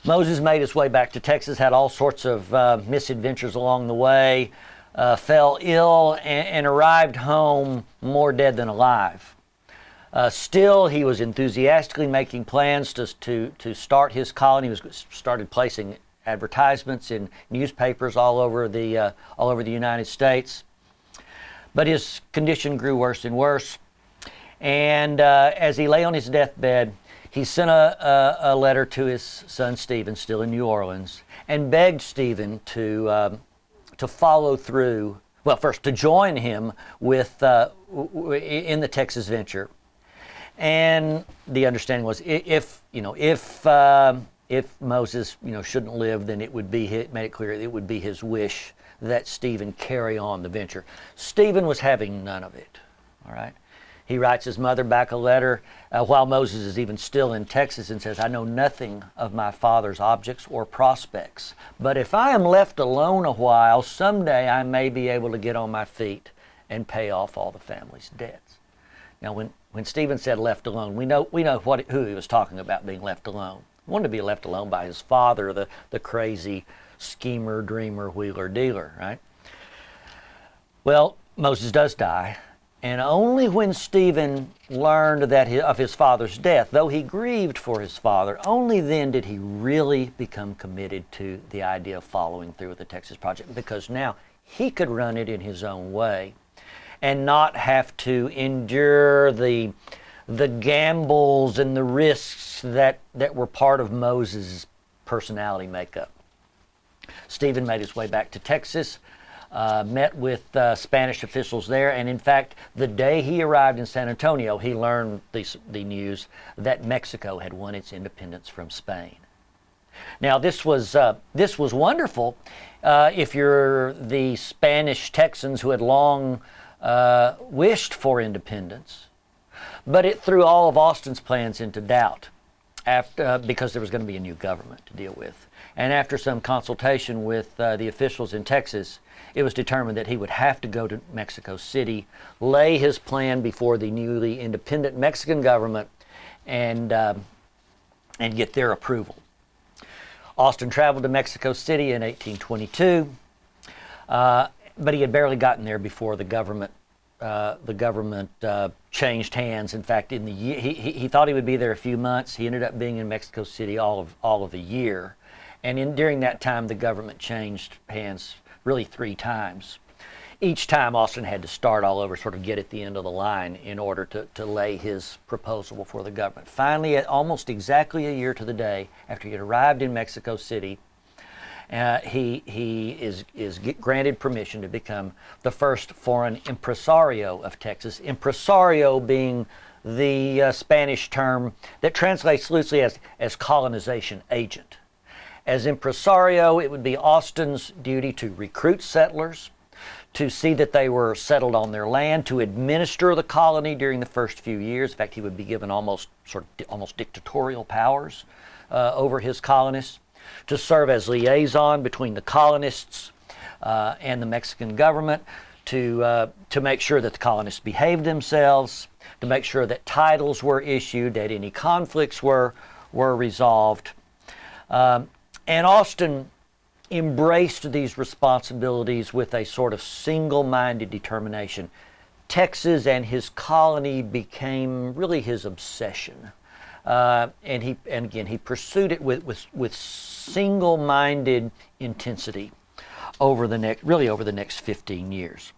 Moses made his way back to Texas, had all sorts of misadventures along the way, fell ill, and arrived home more dead than alive. Still, he was enthusiastically making plans to start his colony. He started placing advertisements in newspapers all over the United States. But his condition grew worse and worse. And as he lay on his deathbed, he sent a letter to his son Stephen, still in New Orleans, and begged Stephen to follow through. Well, first to join him with in the Texas venture. And the understanding was, if Moses shouldn't live, then it would be made it clear it would be his wish that Stephen carry on the venture. Stephen was having none of it. All right. He writes his mother back a letter while Moses is even still in Texas and says, "I know nothing of my father's objects or prospects, but if I am left alone a while, someday I may be able to get on my feet and pay off all the family's debts." Now, when Stephen said left alone, we know who he was talking about being left alone. He wanted to be left alone by his father, the crazy schemer, dreamer, wheeler, dealer, right? Well, Moses does die. And only when Stephen learned of his father's death, though he grieved for his father, only then did he really become committed to the idea of following through with the Texas project, because now he could run it in his own way and not have to endure the gambles and the risks that were part of Moses' personality makeup. Stephen made his way back to Texas. Met with Spanish officials there, and in fact, the day he arrived in San Antonio, he learned the news that Mexico had won its independence from Spain. Now, this was wonderful if you're the Spanish Texans who had long wished for independence, but it threw all of Austin's plans into doubt because there was going to be a new government to deal with. And after some consultation with the officials in Texas, it was determined that he would have to go to Mexico City, lay his plan before the newly independent Mexican government, and get their approval. Austin traveled to Mexico City in 1822, but he had barely gotten there before the government changed hands. In fact, in the year, he thought he would be there a few months. He ended up being in Mexico City all of the year, and during that time, the government changed hands really 3 times. Each time Austin had to start all over, sort of get at the end of the line in order to lay his proposal before the government. Finally, at almost exactly a year to the day after he had arrived in Mexico City, he is granted permission to become the first foreign empressario of Texas. Empresario being the Spanish term that translates loosely as colonization agent. As impresario, it would be Austin's duty to recruit settlers, to see that they were settled on their land, to administer the colony during the first few years. In fact, he would be given almost dictatorial powers over his colonists, to serve as liaison between the colonists and the Mexican government, to make sure that the colonists behaved themselves, to make sure that titles were issued, that any conflicts were resolved. And Austin embraced these responsibilities with a sort of single-minded determination. Texas and his colony became really his obsession. And he pursued it with single-minded intensity over the next 15 years.